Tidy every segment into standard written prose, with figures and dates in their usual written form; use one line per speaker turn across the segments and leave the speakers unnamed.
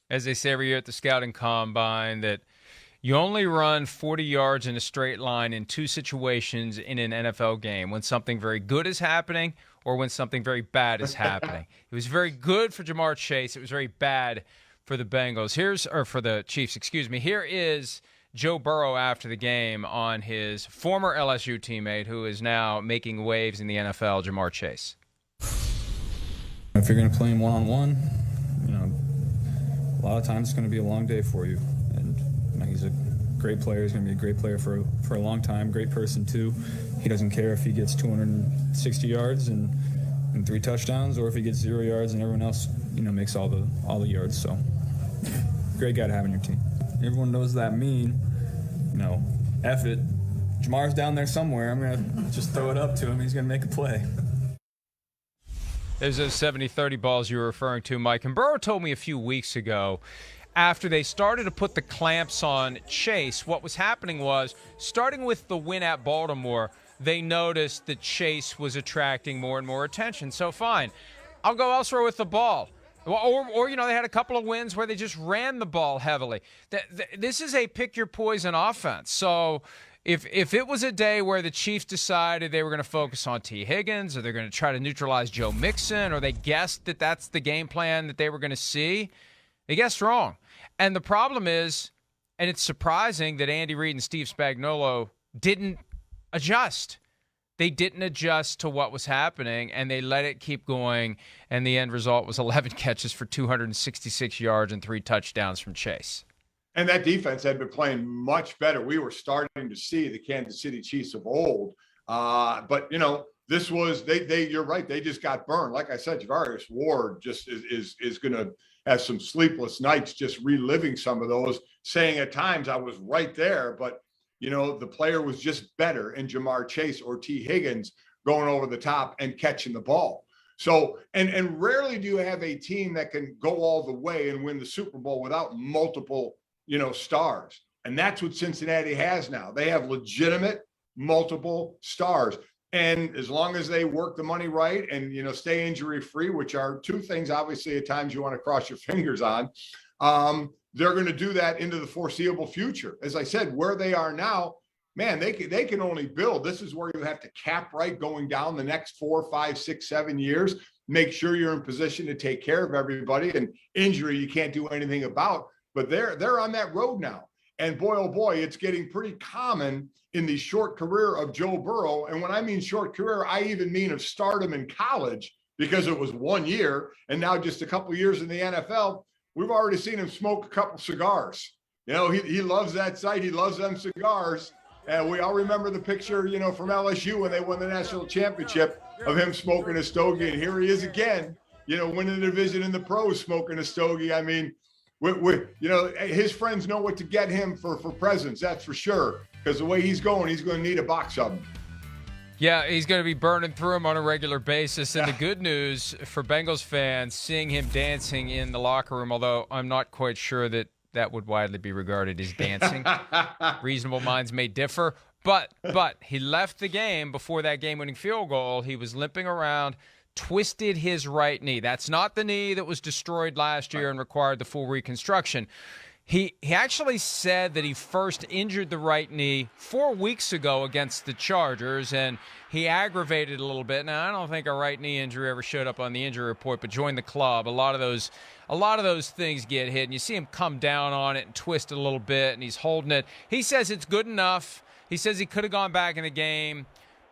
as they say every year at the scouting combine, that you only run 40 yards in a straight line in two situations in an NFL game: when something very good is happening or when something very bad is happening. It was very good for Jamar Chase. It was very bad for the Bengals. For the Chiefs, excuse me. Here is Joe Burrow after the game on his former LSU teammate, who is now making waves in the NFL, Jamar Chase.
If you're going to play him one-on-one, a lot of times it's going to be a long day for you. And he's a great player. He's going to be a great player for a long time. Great person too. He doesn't care if he gets 260 yards and 3 touchdowns, or if he gets 0 yards and everyone else, makes all the yards. So, great guy to have on your team. Everyone knows that meme. F it. Jamar's down there somewhere. I'm going to just throw it up to him. He's going to make a play.
There's those 70-30 balls you were referring to, Mike. And Burrow told me a few weeks ago, after they started to put the clamps on Chase, what was happening was, starting with the win at Baltimore, they noticed that Chase was attracting more and more attention. So fine, I'll go elsewhere with the ball. Or they had a couple of wins where they just ran the ball heavily. This is a pick-your-poison offense. So if it was a day where the Chiefs decided they were going to focus on T. Higgins, or they're going to try to neutralize Joe Mixon, or they guessed that that's the game plan that they were going to see, they guessed wrong. And the problem is, and it's surprising that Andy Reid and Steve Spagnuolo didn't adjust. They didn't adjust to what was happening, and they let it keep going, and the end result was 11 catches for 266 yards and 3 touchdowns from Chase.
And that defense had been playing much better. We were starting to see the Kansas City Chiefs of old. But, this was, you're right, they just got burned. Like I said, Javarius Ward just is going to have some sleepless nights just reliving some of those, saying at times I was right there, but, the player was just better in Jamar Chase or T. Higgins going over the top and catching the ball. So, and rarely do you have a team that can go all the way and win the Super Bowl without multiple stars. And that's what Cincinnati has now. They have legitimate multiple stars. And as long as they work the money right and, stay injury free, which are two things, obviously, at times you want to cross your fingers on, they're going to do that into the foreseeable future. As I said, where they are now, man, they can only build. This is where you have to cap right going down the next 4, 5, 6, 7 years. Make sure you're in position to take care of everybody. And injury, you can't do anything about. But they're on that road now. And boy, oh boy, it's getting pretty common in the short career of Joe Burrow. And when I mean short career, I even mean of stardom in college, because it was 1 year and now just a couple of years in the NFL. We've already seen him smoke a couple cigars. He loves that sight. He loves them cigars. And we all remember the picture, from LSU when they won the national championship of him smoking a stogie. And here he is again, winning the division in the pros, smoking a stogie. I mean, his friends know what to get him for presents, that's for sure. Because the way he's going to need a box of them.
Yeah, he's going to be burning through them on a regular basis. And the good news for Bengals fans, seeing him dancing in the locker room, although I'm not quite sure that would widely be regarded as dancing. Reasonable minds may differ. But he left the game before that game-winning field goal. He was limping around, twisted his right knee. That's not the knee that was destroyed last year and required the full reconstruction. He actually said that he first injured the right knee 4 weeks ago against the Chargers, and he aggravated a little bit. Now, I don't think a right knee injury ever showed up on the injury report, but joined the club. A lot of those things get hit, and you see him come down on it and twist it a little bit, and he's holding it. He says it's good enough. He says he could have gone back in the game,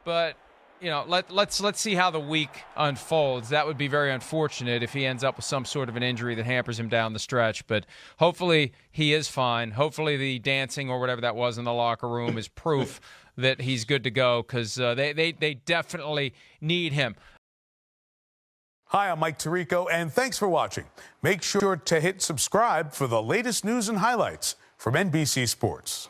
but let's see how the week unfolds. That would be very unfortunate if he ends up with some sort of an injury that hampers him down the stretch. But hopefully he is fine. Hopefully the dancing or whatever that was in the locker room is proof that he's good to go, because they definitely need him.
Hi, I'm Mike Tirico, and thanks for watching. Make sure to hit subscribe for the latest news and highlights from NBC Sports.